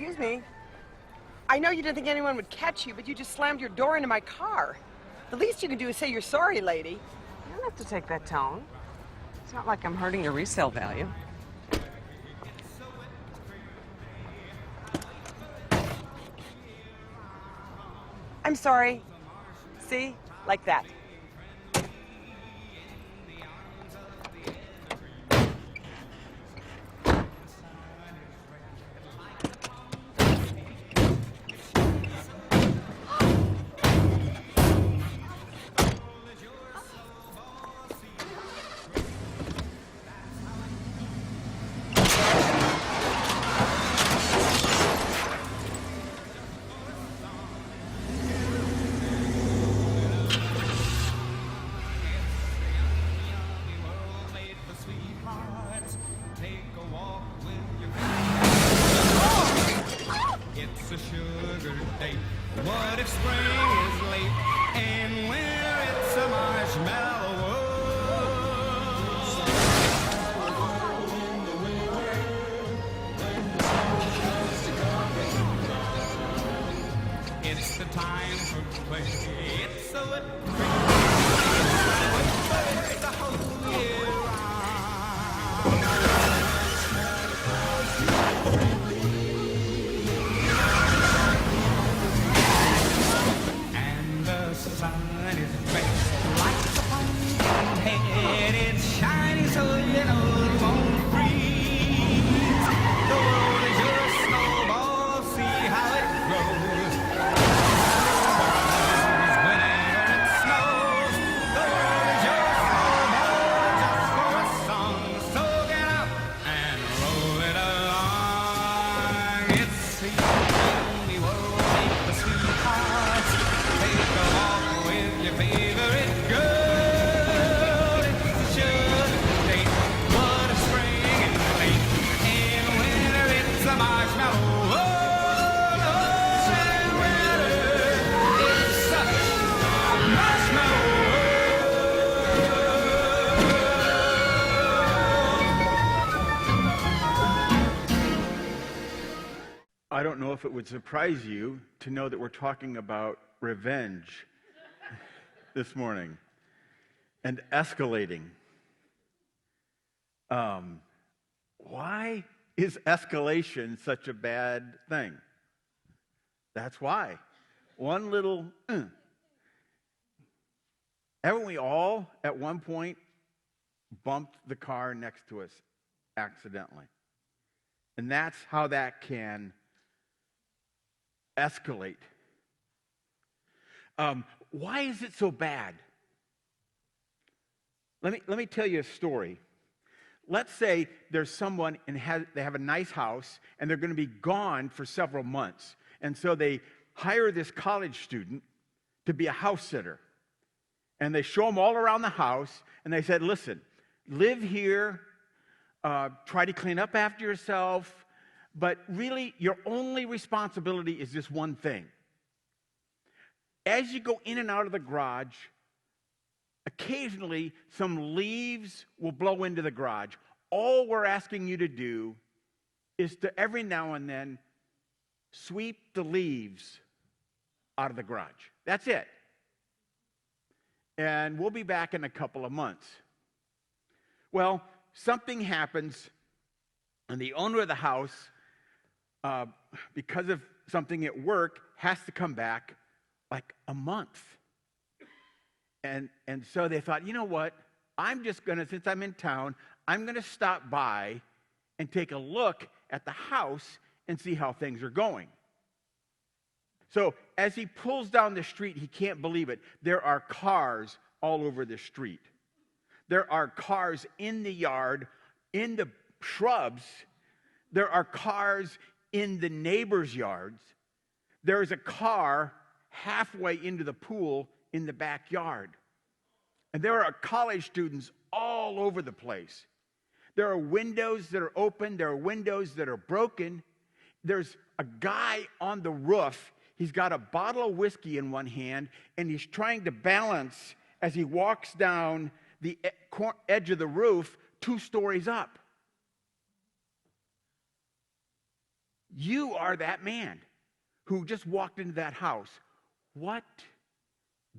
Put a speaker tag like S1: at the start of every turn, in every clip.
S1: Excuse me. I know you didn't think anyone would catch you, but you just slammed your door into my car. The least you can do is say you're sorry, lady. You don't have to take that tone. It's not like I'm hurting your resale value. I'm sorry. See? Like that.
S2: What if spring is late and winter it's a marshmallow world? It's the time for play. It's a wet it's the whole year
S3: I don't know if it would surprise you to know that we're talking about revenge this morning and escalating. Why is escalation such a bad thing? That's why. One little, Haven't we all at one point bumped the car next to us accidentally? And that's how that can escalate. Why is it so bad? Let me tell you a story. Let's say there's someone and they have a nice house and they're going to be gone for several months. And so they hire this college student to be a house sitter. And they show them all around the house and they said, listen, live here, try to clean up after yourself, but really, your only responsibility is this one thing. As you go in and out of the garage, occasionally some leaves will blow into the garage. All we're asking you to do is to every now and then sweep the leaves out of the garage. That's it. And we'll be back in a couple of months. Well, something happens, and the owner of the house, because of something at work, has to come back like a month. And so they thought, you know what? I'm just going to, since I'm in town, I'm going to stop by and take a look at the house and see how things are going. So as he pulls down the street, he can't believe it. There are cars all over the street. There are cars in the yard, in the shrubs. There are cars in the neighbors' yards. There is a car halfway into the pool in the backyard. And there are college students all over the place. There are windows that are open. There are windows that are broken. There's a guy on the roof. He's got a bottle of whiskey in one hand, and he's trying to balance as he walks down the edge of the roof 2 stories up. You are that man who just walked into that house. What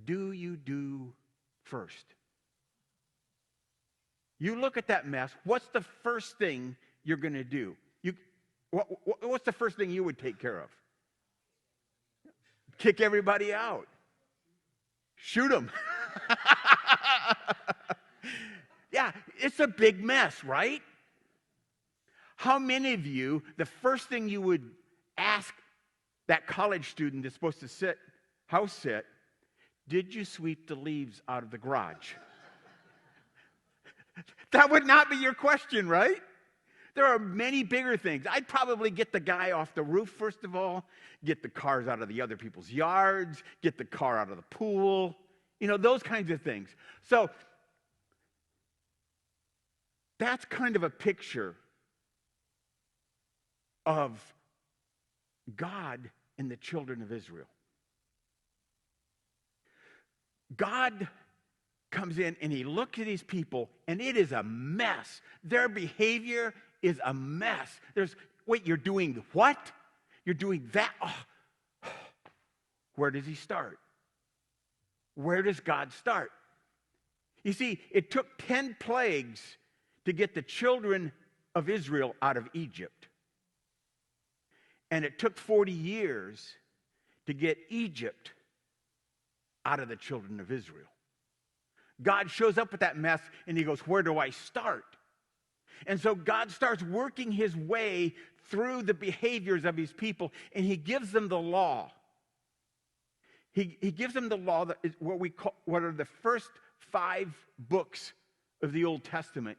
S3: do you do first? You look at that mess. What's the first thing you're going to do? What's the first thing you would take care of? Kick everybody out. Shoot them. Yeah, it's a big mess, right? How many of you, the first thing you would ask that college student that's supposed to house sit, did you sweep the leaves out of the garage? That would not be your question, right? There are many bigger things. I'd probably get the guy off the roof, first of all, get the cars out of the other people's yards, get the car out of the pool, those kinds of things. So that's kind of a picture of God and the children of Israel. God comes in and he looks at these people, and it is a mess. Their behavior is a mess. Wait, you're doing what? You're doing that? Oh. Where does he start? Where does God start? You see, it took 10 plagues to get the children of Israel out of Egypt. And it took 40 years to get Egypt out of the children of Israel. God shows up with that mess and he goes, where do I start? And so God starts working his way through the behaviors of his people, and he gives them the law. He gives them the law that is what are the first 5 books of the Old Testament.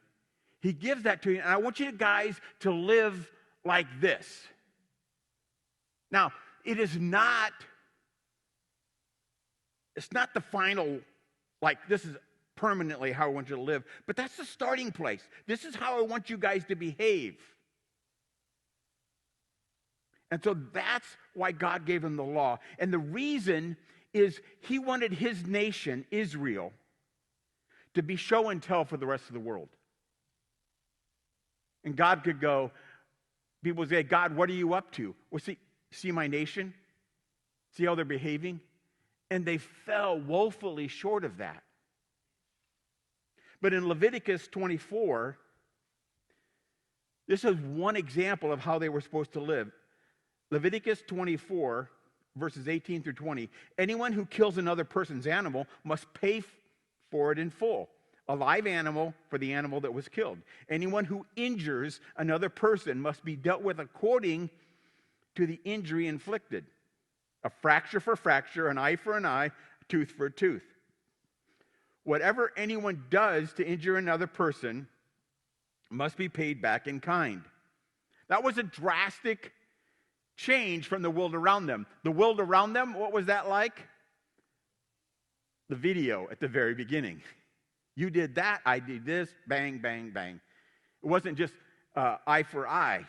S3: He gives that to you, and I want you guys to live like this. Now, it's not the final, like this is permanently how I want you to live, but that's the starting place. This is how I want you guys to behave. And so that's why God gave them the law. And the reason is he wanted his nation, Israel, to be show and tell for the rest of the world. And God could go, people say, God, what are you up to? Well, see my nation? See how they're behaving? And they fell woefully short of that. But in Leviticus 24, this is one example of how they were supposed to live. Leviticus 24, verses 18 through 20. Anyone who kills another person's animal must pay for it in full. A live animal for the animal that was killed. Anyone who injures another person must be dealt with according to the injury inflicted. A fracture for fracture, an eye for an eye, a tooth for a tooth. Whatever anyone does to injure another person must be paid back in kind. That was a drastic change from the world around them. The world around them, what was that like? The video at the very beginning. You did that, I did this, bang, bang, bang. It wasn't just eye for eye.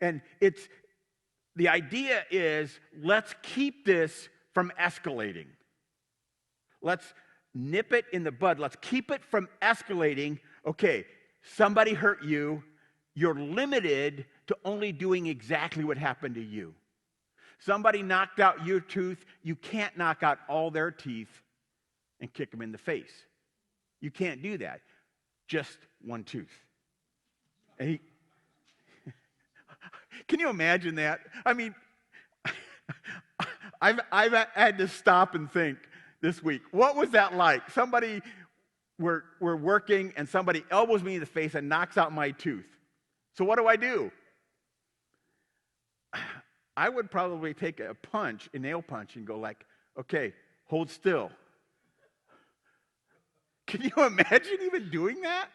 S3: And the idea is, let's keep this from escalating. Let's nip it in the bud. Let's keep it from escalating. Okay, somebody hurt you. You're limited to only doing exactly what happened to you. Somebody knocked out your tooth. You can't knock out all their teeth and kick them in the face. You can't do that. Just one tooth. And can you imagine that? I mean, I've had to stop and think this week. What was that like? We're working and somebody elbows me in the face and knocks out my tooth. So what do? I would probably take a nail punch, and go like, okay, hold still. Can you imagine even doing that?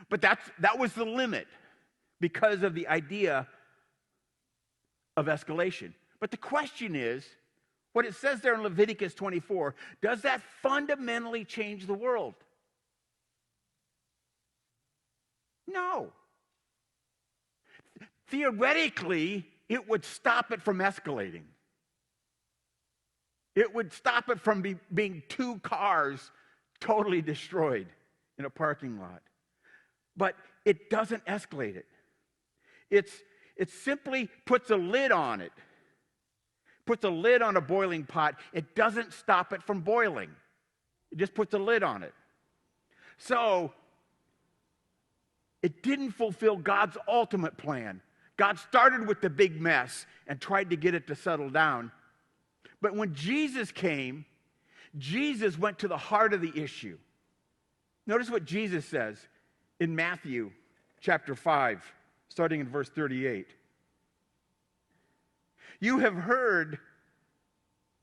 S3: But that was the limit because of the idea of escalation. But the question is, what it says there in Leviticus 24, does that fundamentally change the world? No. Theoretically, it would stop it from escalating. It would stop it from being 2 cars totally destroyed in a parking lot. But it doesn't escalate it. It simply puts a lid on it. Puts a lid on a boiling pot. It doesn't stop it from boiling. It just puts a lid on it. So, it didn't fulfill God's ultimate plan. God started with the big mess and tried to get it to settle down. But when Jesus came, Jesus went to the heart of the issue. Notice what Jesus says in Matthew chapter 5, starting in verse 38. You have heard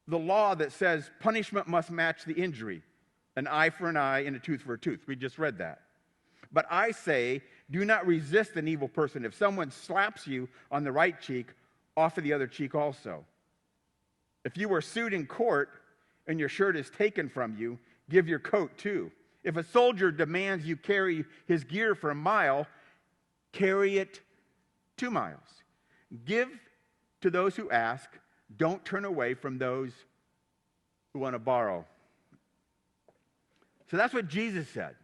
S3: the law that says punishment must match the injury, an eye for an eye and a tooth for a tooth. We just read that. But I say, do not resist an evil person. If someone slaps you on the right cheek, offer the other cheek also. If you are sued in court and your shirt is taken from you, give your coat too. If a soldier demands you carry his gear for a mile, carry it 2 miles. Give to those who ask. Don't turn away from those who want to borrow. So that's what Jesus said.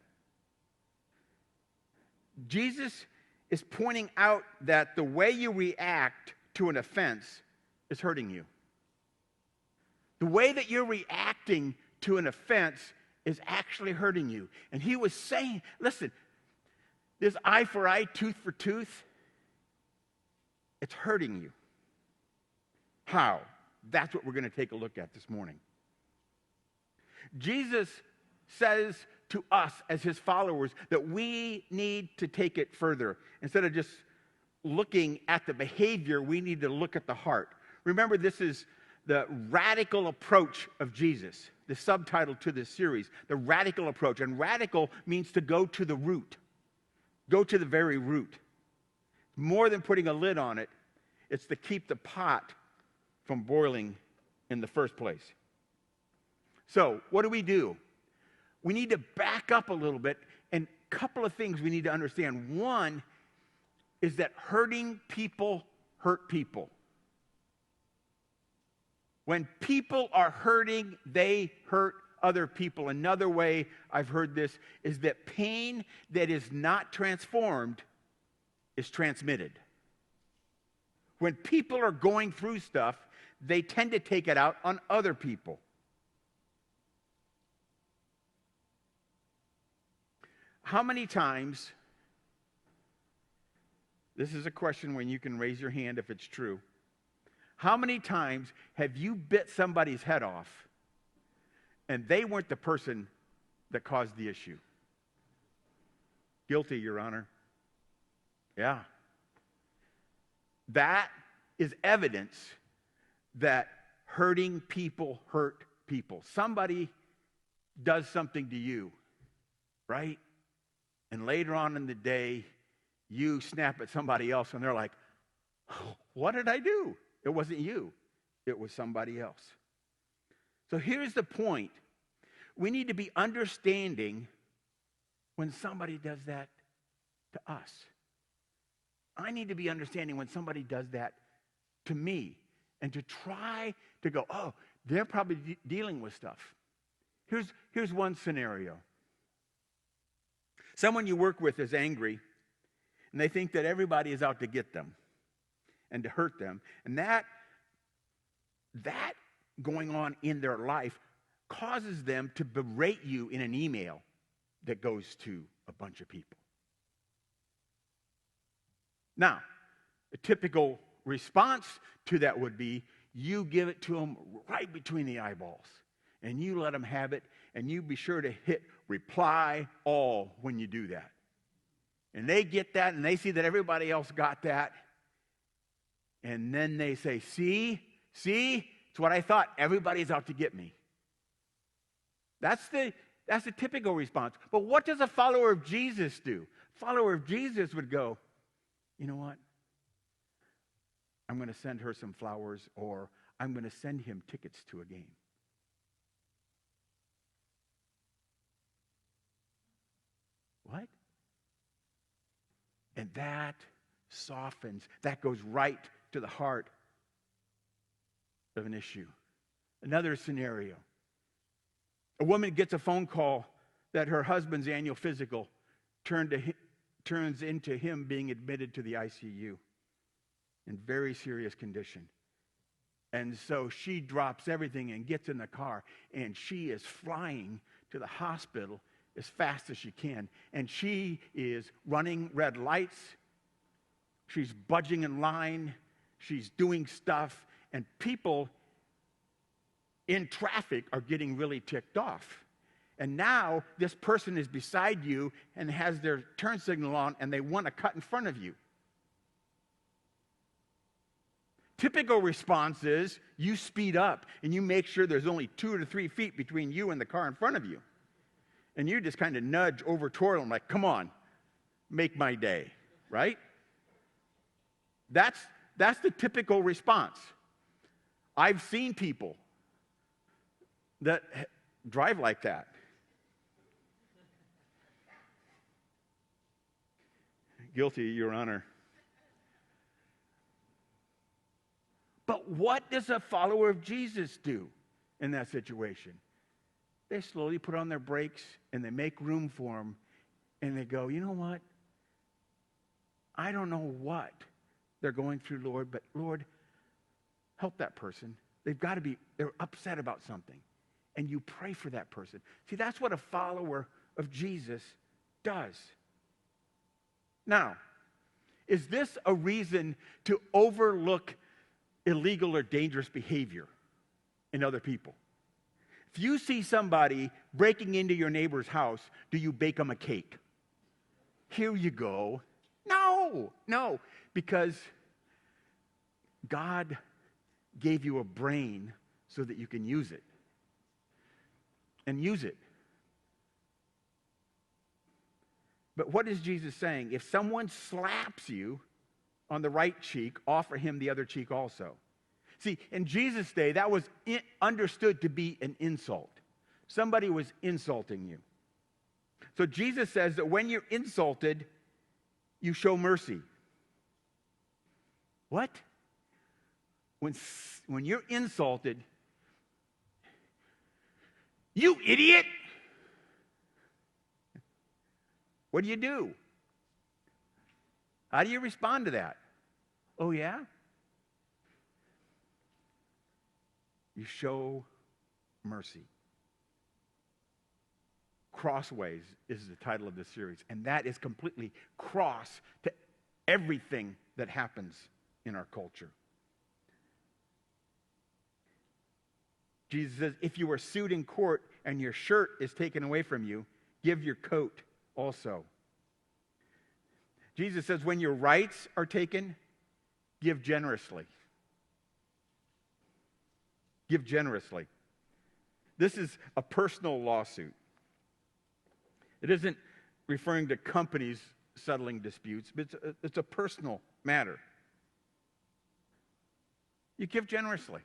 S3: Jesus is pointing out that the way you react to an offense is hurting you. The way that you're reacting to an offense is actually hurting you. And he was saying, listen, this eye for eye, tooth for tooth, it's hurting you. How? That's what we're going to take a look at this morning. Jesus says to us as his followers that we need to take it further. Instead of just looking at the behavior, we need to look at the heart. Remember, this is the radical approach of Jesus, the subtitle to this series, the radical approach. And radical means to go to the root, go to the very root. More than putting a lid on it, it's to keep the pot from boiling in the first place. So, what do? We need to back up a little bit, and a couple of things we need to understand. One is that hurting people hurt people. When people are hurting, they hurt other people. Another way I've heard this is that pain that is not transformed is transmitted. When people are going through stuff, they tend to take it out on other people. How many times, this is a question when you can raise your hand if it's true. How many times have you bit somebody's head off and they weren't the person that caused the issue? Guilty, Your Honor. Yeah. That is evidence that hurting people hurt people. Somebody does something to you, right? And later on in the day, you snap at somebody else and they're like, what did I do? It wasn't you. It was somebody else. So here's the point. We need to be understanding when somebody does that to us. I need to be understanding when somebody does that to me and to try to go, oh, they're probably dealing with stuff. Here's one scenario. Someone you work with is angry, and they think that everybody is out to get them and to hurt them. And that going on in their life causes them to berate you in an email that goes to a bunch of people. Now, a typical response to that would be you give it to them right between the eyeballs, and you let them have it, and you be sure to hit reply all when you do that. And they get that, and they see that everybody else got that, and then they say, see, it's what I thought. Everybody's out to get me. That's the typical response. But what does a follower of Jesus do? A follower of Jesus would go, you know what? I'm going to send her some flowers, or I'm going to send him tickets to a game. What? And that softens, that goes right to the heart of an issue. Another scenario. A woman gets a phone call that her husband's annual physical turns into him being admitted to the ICU. in very serious condition. And so she drops everything and gets in the car, and she is flying to the hospital as fast as she can. And she is running red lights. She's budging in line. She's doing stuff. And people in traffic are getting really ticked off. And now this person is beside you and has their turn signal on, and they want to cut in front of you. Typical response is you speed up and you make sure there's only 2 to 3 feet between you and the car in front of you. And you just kind of nudge over toward them like, come on, make my day, right? That's the typical response. I've seen people that drive like that. Guilty, Your Honor. But what does a follower of Jesus do in that situation? They slowly put on their brakes and they make room for him, and they go, you know what? I don't know what they're going through, Lord, but Lord, help that person. They're upset about something. And you pray for that person. See, that's what a follower of Jesus does. Now, is this a reason to overlook illegal or dangerous behavior in other people? If you see somebody breaking into your neighbor's house, do you bake them a cake? Here you go. No, because God gave you a brain so that you can use it. And use it. But what is Jesus saying? If someone slaps you on the right cheek, offer him the other cheek also. See, in Jesus' day, that was understood to be an insult. Somebody was insulting you. So Jesus says that when you're insulted, you show mercy. What? When you're insulted, you idiot! What do? How do you respond to that? Oh, yeah? You show mercy. Crossways is the title of this series, and that is completely cross to everything that happens in our culture. Jesus says, if you are sued in court and your shirt is taken away from you, give your coat also. Jesus says, when your rights are taken, give generously. Give generously. This is a personal lawsuit. It isn't referring to companies settling disputes, but it's a personal matter. You give generously.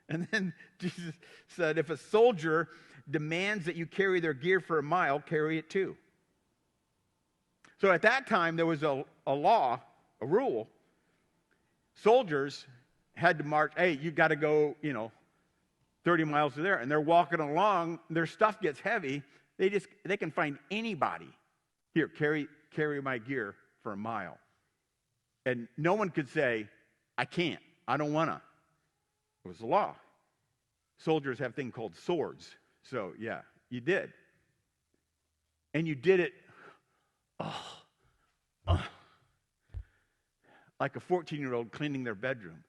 S3: And then Jesus said, if a soldier demands that you carry their gear for a mile, carry it too. So at that time, there was a law, a rule. Soldiers had to march, hey, you got to go, 30 miles to there. And they're walking along, their stuff gets heavy. They can find anybody. Here, carry my gear for a mile. And no one could say, I can't, I don't want to. It was the law. Soldiers have a thing called swords. So, yeah, you did. And you did it like a 14-year-old cleaning their bedroom.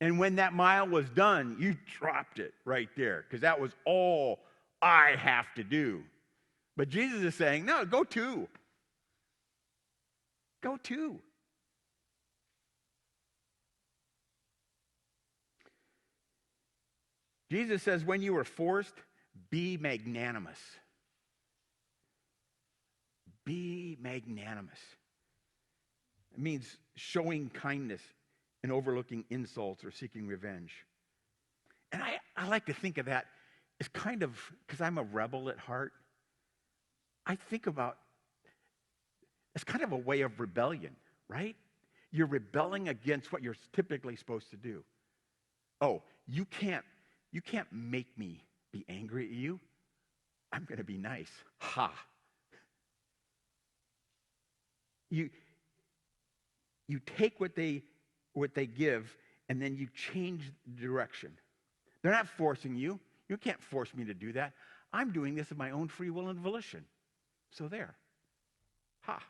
S3: And when that mile was done, you dropped it right there because that was all I have to do. But Jesus is saying, no, go two. Go two. Jesus says, when you are forced, be magnanimous. Be magnanimous. It means showing kindness and overlooking insults or seeking revenge. And I like to think of that as kind of, because I'm a rebel at heart, I think about it's kind of a way of rebellion, right? You're rebelling against what you're typically supposed to do. Oh, you can't make me be angry at you. I'm going to be nice. Ha. You take what they give, and then you change the direction. They're not forcing you. You can't force me to do that. I'm doing this of my own free will and volition. So there. Ha.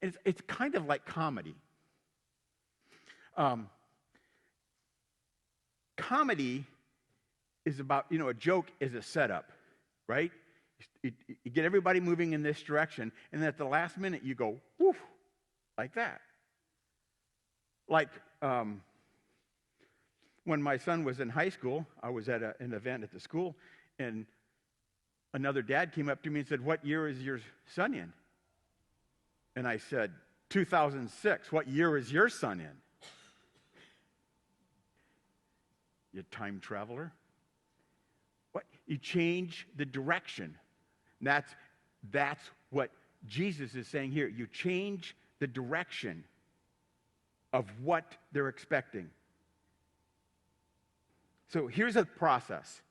S3: It's kind of like comedy. Comedy is about, a joke is a setup, right? You get everybody moving in this direction, and then at the last minute you go, woof, like that. Like when my son was in high school, I was at an event at the school, and another dad came up to me and said, "What year is your son in?" And I said, 2006. "What year is your son in?" You time traveler. What? You change the direction. That's what Jesus is saying here. You change the direction of what they're expecting. So here's a process.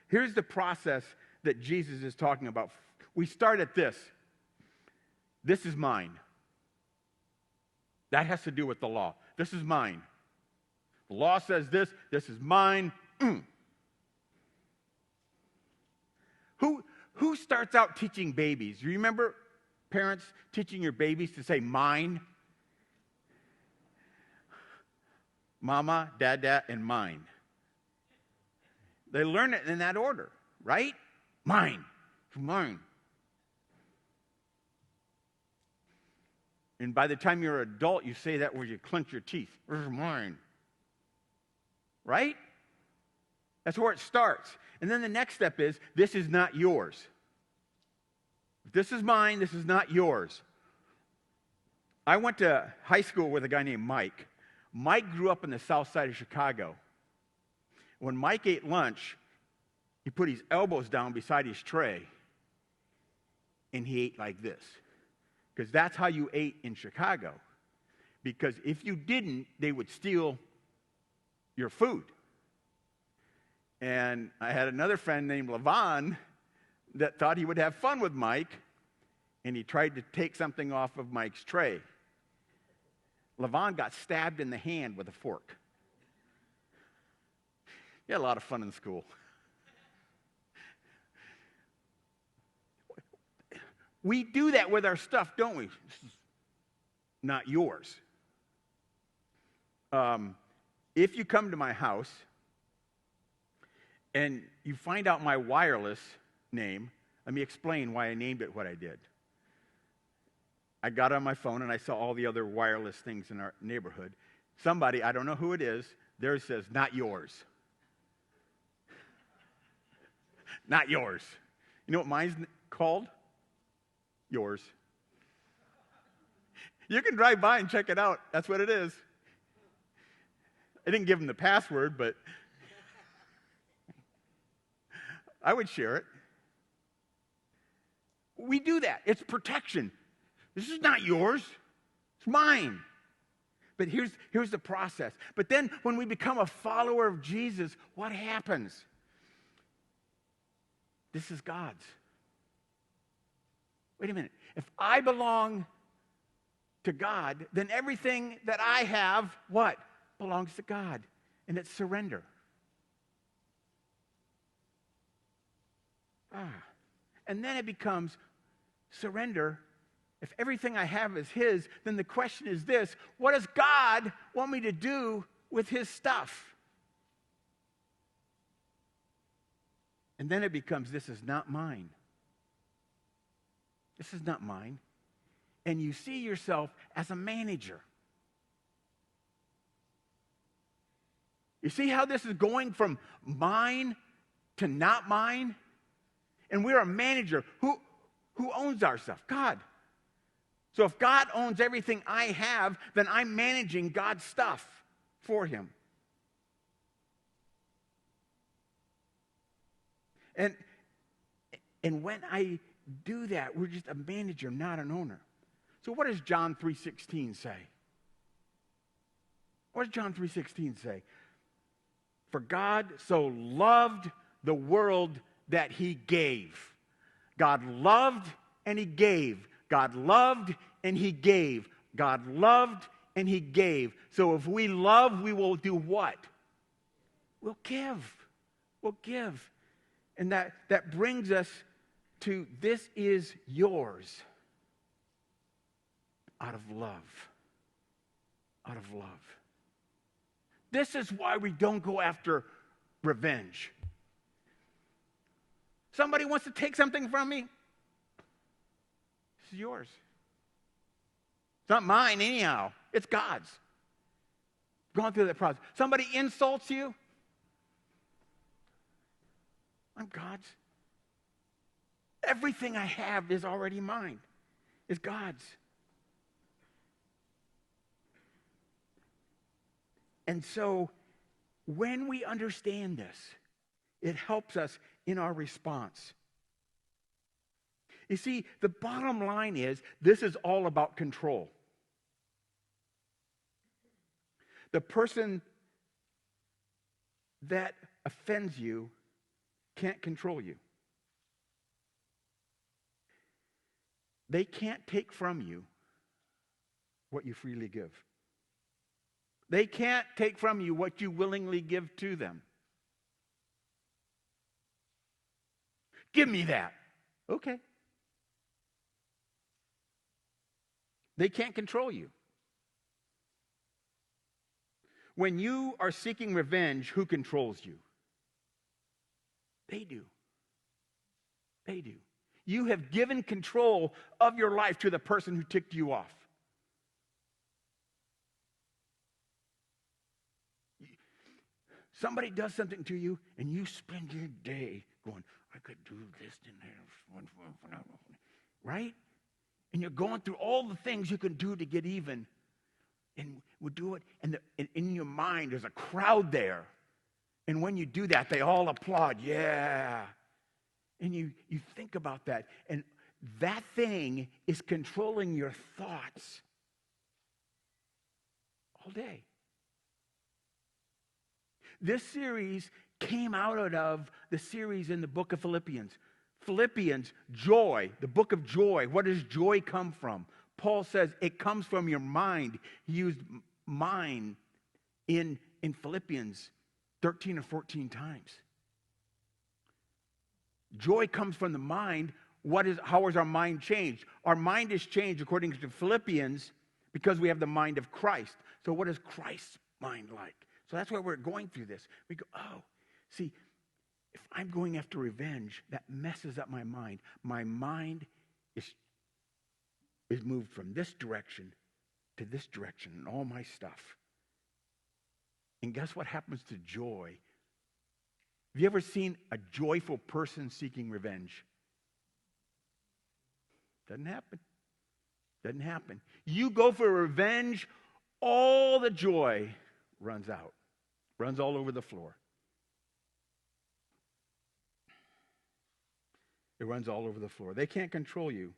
S3: Here's the process that Jesus is talking about. We start at this. This is mine. That has to do with the law. This is mine. The law says this. This is mine. Who starts out teaching babies? You remember parents teaching your babies to say mine? Mama, dada, and mine. They learn it in that order, right? Mine. Mine. And by the time you're an adult, you say that where you clench your teeth. This is mine. Right? That's where it starts. And then the next step is, this is not yours. This is mine, this is not yours. I went to high school with a guy named Mike. Mike grew up in the south side of Chicago. When Mike ate lunch, he put his elbows down beside his tray, and he ate like this. Because that's how you ate in Chicago. Because if you didn't, they would steal your food. And I had another friend named Levon that thought he would have fun with Mike, and he tried to take something off of Mike's tray. Levon got stabbed in the hand with a fork. He had a lot of fun in school. We do that with our stuff, don't we? This is not yours. If you come to my house and you find out my wireless name, let me explain why I named it what I did. I got on my phone and I saw all the other wireless things in our neighborhood. Somebody, I don't know who it is, there says, "Not yours." Not yours. You know what mine's called? Yours. You can drive by and check it out. That's what it is. I didn't give them the password, but I would share it. We do that. It's protection. This is not yours. It's mine. But here's the process. But then when we become a follower of Jesus, what happens? This is God's. Wait a minute. If I belong to God, then everything that I have, what? Belongs to God. And it's surrender. And then it becomes surrender. If everything I have is His, then the question is this: what does God want me to do with His stuff? And then it becomes, this is not mine. This is not mine. And you see yourself as a manager. You see how this is going from mine to not mine? And we're a manager. Who owns our stuff? God. So if God owns everything I have, then I'm managing God's stuff for Him. And when I do that, we're just a manager, not an owner. So what does John 3:16 say? What does John 3:16 say? For God so loved the world that he gave. God loved and he gave. God loved and he gave. God loved and he gave. So if we love, we will do what? We'll give. We'll give. And that brings us to this is yours out of love. Out of love. This is why we don't go after revenge. Somebody wants to take something from me. This is yours. It's not mine anyhow. It's God's. Going through that process. Somebody insults you. I'm God's. Everything I have is already mine. It's God's. And so, when we understand this, it helps us in our response. You see, the bottom line is, this is all about control. The person that offends you can't control you. They can't take from you what you freely give. They can't take from you what you willingly give to them. Give me that. Okay. They can't control you. When you are seeking revenge, who controls you? They do. They do. You have given control of your life to the person who ticked you off. Somebody does something to you, and you spend your day going, I could do this and that. Right? And you're going through all the things you can do to get even. And we'll do it. And in your mind, there's a crowd there. And when you do that, they all applaud. Yeah. And you think about that. And that thing is controlling your thoughts all day. This series came out of the series in the book of Philippians. Philippians, joy, the book of joy. What does joy come from? Paul says it comes from your mind. He used mind in Philippians 13 or 14 times. Joy comes from the mind. How is our mind changed? Our mind is changed according to Philippians because we have the mind of Christ. So what is Christ's mind like? So that's why we're going through this. We go, oh, see, if I'm going after revenge, that messes up my mind. My mind is moved from this direction to this direction and all my stuff. And guess what happens to joy? Have you ever seen a joyful person seeking revenge? Doesn't happen. Doesn't happen. You go for revenge, all the joy runs out. Runs all over the floor. It runs all over the floor. They can't control you.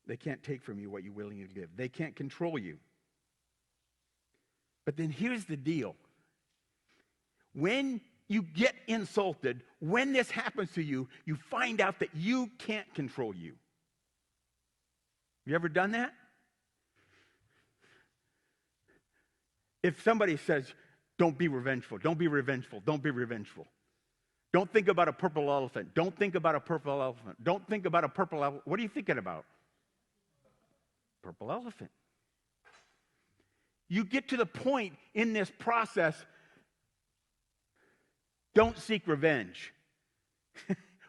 S3: They can't take from you what you willingly give. They can't control you. But then here's the deal. When you get insulted, when this happens to you, you find out that you can't control you. You ever done that? If somebody says, don't be revengeful, don't be revengeful, don't be revengeful. Don't think about a purple elephant. Don't think about a purple elephant. Don't think about a purple elephant. What are you thinking about? Purple elephant. You get to the point in this process, don't seek revenge.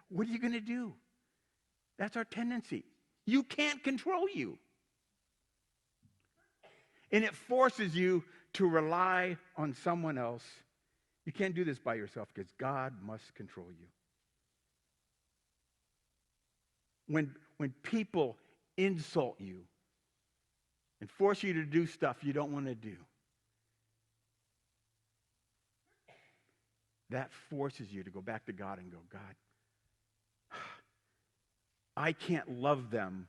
S3: What are you going to do? That's our tendency. You can't control you. And it forces you to rely on someone else. You can't do this by yourself because God must control you. When people insult you and force you to do stuff you don't want to do, that forces you to go back to God and go, God, I can't love them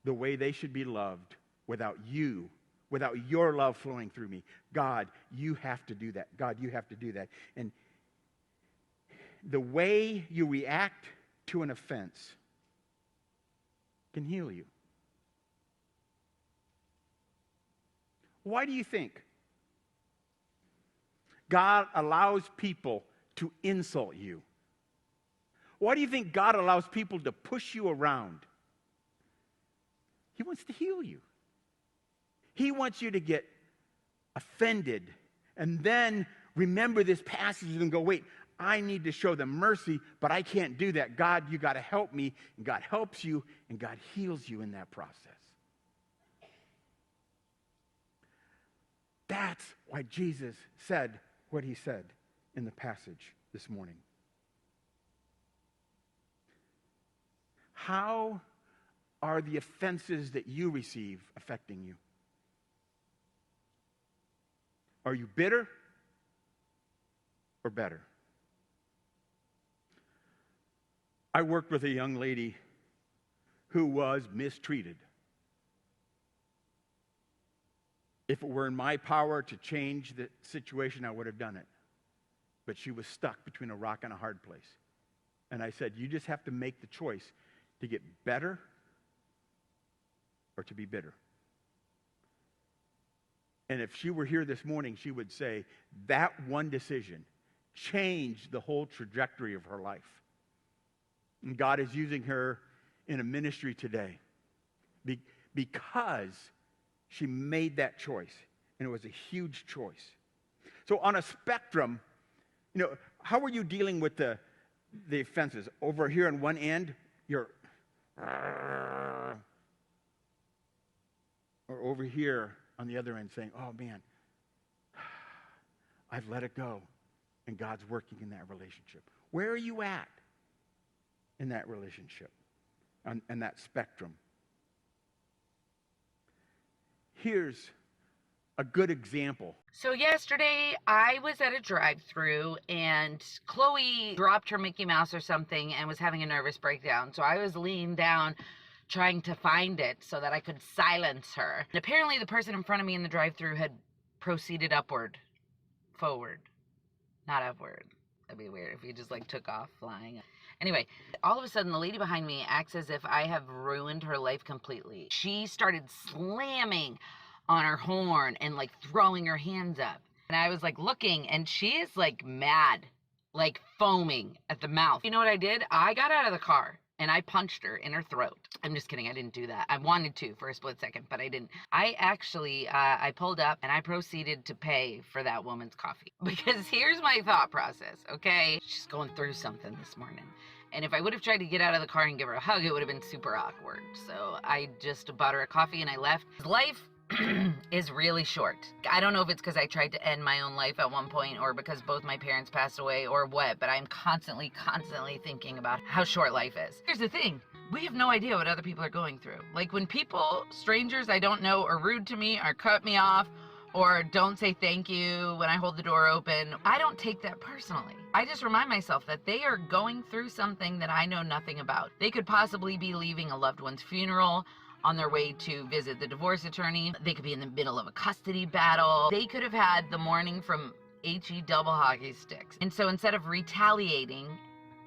S3: the way they should be loved without you, without your love flowing through me. God, you have to do that. God, you have to do that. And the way you react to an offense can heal you. Why do you think God allows people to insult you? Why do you think God allows people to push you around? He wants to heal you. He wants you to get offended and then remember this passage and go, wait, I need to show them mercy, but I can't do that. God, you got to help me. And God helps you, and God heals you in that process. That's why Jesus said what he said in the passage this morning. How are the offenses that you receive affecting you? Are you bitter or better? I worked with a young lady who was mistreated. If it were in my power to change the situation, I would have done it. But she was stuck between a rock and a hard place. And I said, you just have to make the choice to get better or to be bitter. And if she were here this morning, she would say that one decision changed the whole trajectory of her life. And God is using her in a ministry today because she made that choice. And it was a huge choice. So on a spectrum, how are you dealing with the offenses? Over here on one end, you're... Or over here on the other end saying, oh man, I've let it go. And God's working in that relationship. Where are you at in that relationship, on that spectrum? Here's a good example.
S4: So yesterday I was at a drive-thru and Chloe dropped her Mickey Mouse or something and was having a nervous breakdown. So I was leaning down trying to find it so that I could silence her. And apparently the person in front of me in the drive-thru had proceeded forward, not upward. That'd be weird if he just took off flying. Anyway, all of a sudden the lady behind me acts as if I have ruined her life completely. She started slamming on her horn and throwing her hands up. And I was looking, and she is mad, foaming at the mouth. You know what I did? I got out of the car and I punched her in her throat. I'm just kidding. I didn't do that. I wanted to for a split second, but I didn't. I actually, I pulled up and I proceeded to pay for that woman's coffee. Because here's my thought process, okay? She's going through something this morning. And if I would have tried to get out of the car and give her a hug, it would have been super awkward. So I just bought her a coffee and I left. Life is really short. I don't know if it's because I tried to end my own life at one point or because both my parents passed away or what, but I'm constantly thinking about how short life is. Here's the thing. We have no idea what other people are going through. When people, strangers I don't know, are rude to me or cut me off or don't say thank you when I hold the door open, I don't take that personally. I just remind myself that they are going through something that I know nothing about. They could possibly be leaving a loved one's funeral, on their way to visit the divorce attorney. They could be in the middle of a custody battle. They could have had the morning from HE double hockey sticks. And so instead of retaliating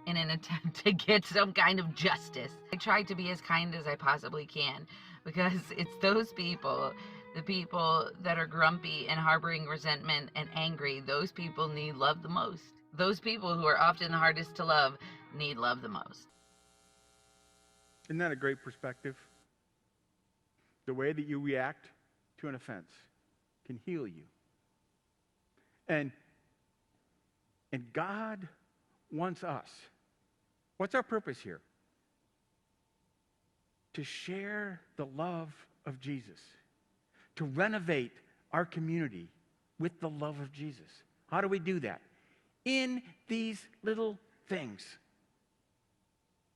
S4: in an attempt to get some kind of justice, I try to be as kind as I possibly can, because it's those people, the people that are grumpy and harboring resentment and angry, those people need love the most. Those people who are often the hardest to love need love the most.
S3: Isn't that a great perspective? The way that you react to an offense can heal you. And God wants us. What's our purpose here? To share the love of Jesus. To renovate our community with the love of Jesus. How do we do that? In these little things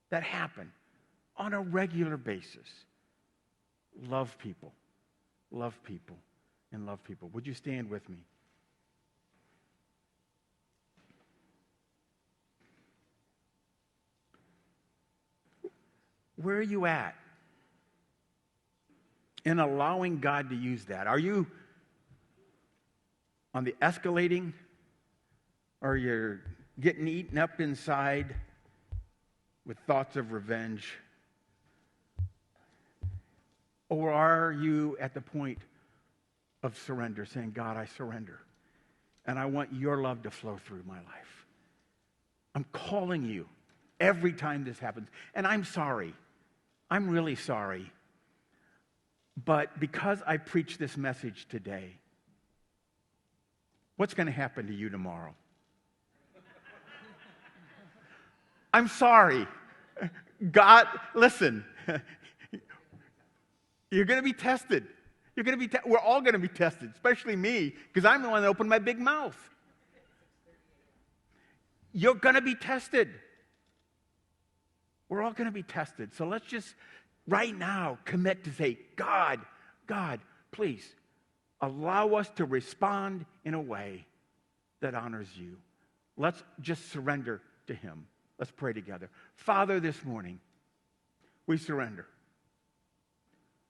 S3: that happen on a regular basis. Love people, and love people. Would you stand with me? Where are you at in allowing God to use that? Are you on the escalating, or you're getting eaten up inside with thoughts of revenge? Or are you at the point of surrender, saying, God, I surrender, and I want your love to flow through my life? I'm calling you every time this happens. And I'm sorry. I'm really sorry. But because I preach this message today, what's going to happen to you tomorrow? I'm sorry. God, listen. You're going to be tested. You're going to be we're all going to be tested, especially me, because I'm the one that opened my big mouth. You're going to be tested. We're all going to be tested. So let's just right now commit to say, God, please allow us to respond in a way that honors you. Let's just surrender to him. Let's pray together. Father, this morning, we surrender.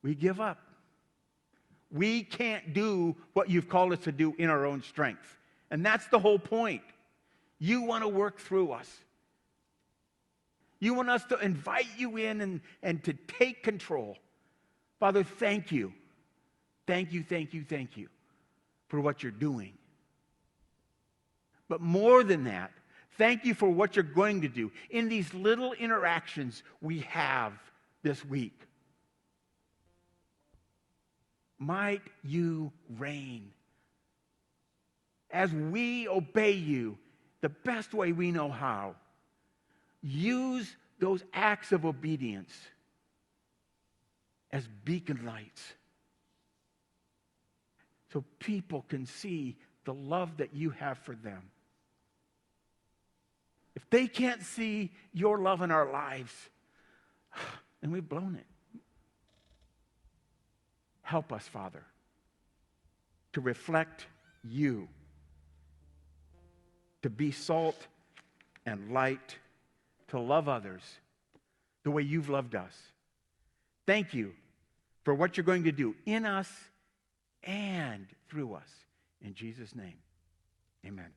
S3: We give up. We can't do what you've called us to do in our own strength. And that's the whole point. You want to work through us. You want us to invite you in and to take control. Father, thank you. Thank you for what you're doing. But more than that, thank you for what you're going to do in these little interactions we have this week. Might you reign as we obey you the best way we know how. Use those acts of obedience as beacon lights so people can see the love that you have for them. If they can't see your love in our lives, then we've blown it. Help us, Father, to reflect you, to be salt and light, to love others the way you've loved us. Thank you for what you're going to do in us and through us. In Jesus' name, amen.